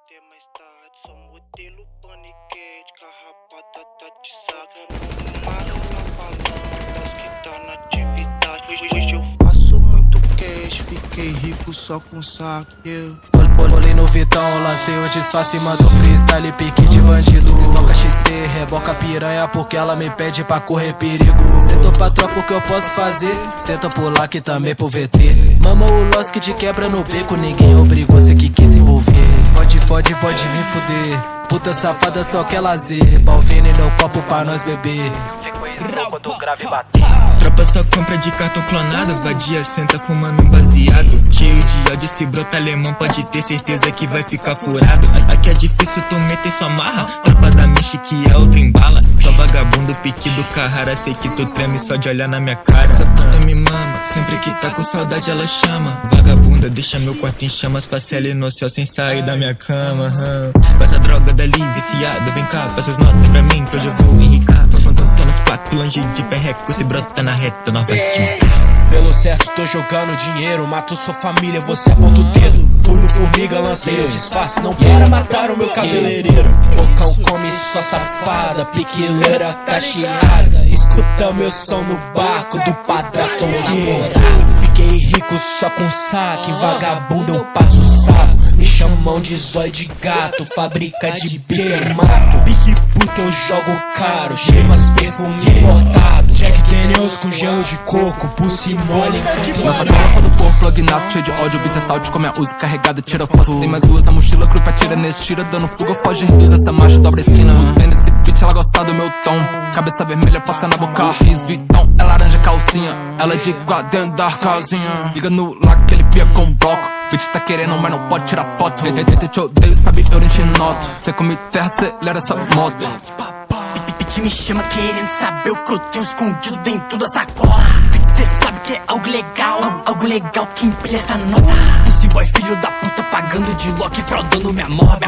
ter mais tarde. Sou modelo paniquete, carrapada tá de saga. Amarela falando das que tá na atividade. Hoje eu faço muito cash, fiquei rico só com saque. Olhei no Vitão, lancei o disfarce, mando freestyle, pique de bandido. Se toca XT, reboca piranha porque ela me pede pra correr perigo. Sentou pra tropa o que eu posso fazer, senta por lá que também pro VT. Mama o Loss que te quebra no beco, ninguém obrigou, cê que quis se envolver. Pode vir fuder, puta safada só quer lazer. Balvene no copo pra nós beber. Quando o grave bater. Tropa só compra de cartão clonado, vadia senta fumando um baseado. Cheio de ódio, se brota alemão pode ter certeza que vai ficar furado. Aqui é difícil tu meter sua marra, tropa da Mexe que é outra embala. Só vagabundo, pique do Carrara, sei que tu treme só de olhar na minha cara. Essa puta me mama, sempre que tá com saudade ela chama. Vagabunda deixa meu quarto em chamas, faça ela no céu sem sair da minha cama. Com essa droga dali viciado, vem cá, passa as notas pra mim que hoje eu vou enricar. Tô nos placos, longe de perreco, se brota na reta, nós vai te matar. Pelo certo tô jogando dinheiro, mato sua família, você aponta o dedo. Fui no formiga, lancei o disfarce, não para matar o meu cabeleireiro. Bocão come só safada, piquileira cacheada. Escuta meu som no barco do padrasto namorado. Fiquei rico só com saque, vagabundo eu passo o saco. Me chamam de zóio de gato, fábrica de bico mato. Pique puta eu jogo caro, cheiras perfume importado. Jack Daniels com gelo de coco, pulse mole enquanto nossa garrafa do porco, plug nato, cheio de ódio, beat assalte com minha usa carregada, tira foto. Tem mais duas na mochila, cru pra tira nesse tira, dando fuga, foge, reduz essa marcha, dobra a esquina. Tem nesse beat, ela gosta do meu tom, cabeça vermelha, passa na boca, Louis Vuitton, é laranja calcinha, ela é de igual dentro da casinha. Liga no lá que ele pia com bloco, bitch tá querendo, mas não pode tirar foto. Tete te odeio, sabe, eu nem te noto, cê come terra, acelera essa moto. Bitch me chama querendo saber o que eu tenho escondido dentro da sacola. Cê sabe que é algo legal que empilha essa nota. Esse boy filho da puta pagando de Loki, fraudando minha mob.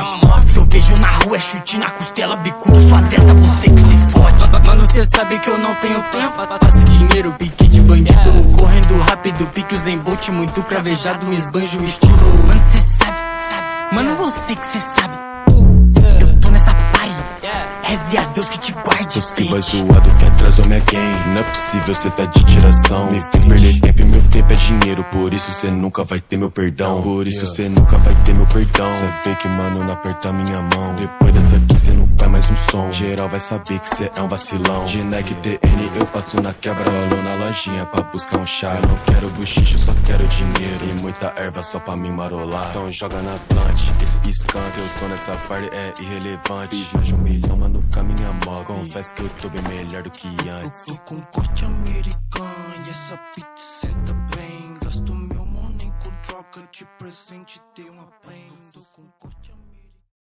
Se eu vejo na rua é chute na costela, bicudo sua testa, você que se fode. Mano, cê sabe que eu não tenho tempo, faço dinheiro, pique de bandido. Correndo rápido, pique o Zembolt, muito cravejado, um esbanjo estilo. Mano, cê sabe, mano, eu sei que cê sabe. Eu tô nessa party, reze a Deus que te guarde. Sou Silva zoado que atrasou minha game. Não é possível cê tá de tiração. Me fez perder tempo e meu tempo é dinheiro. Por isso cê nunca vai ter meu perdão. Por isso cê nunca vai ter meu perdão. Cê vê que mano não aperta minha mão. Depois dessa aqui cê não faz mais um som. Geral vai saber que cê é um vacilão. Genec DN eu passo na quebra, rolo na lojinha pra buscar um chá. Eu não quero buchicho, só quero dinheiro. E muita erva só pra me marolar. Então joga na Atlante, esse scan. Seu som nessa party é irrelevante. Fiz mais de 1 milhão, mano, com a minha mob. Confesso que eu tô bem melhor do que antes. Eu tô com corte americano e essa pizza senta bem. Gasto meu money com droga de presente, dei uma pen.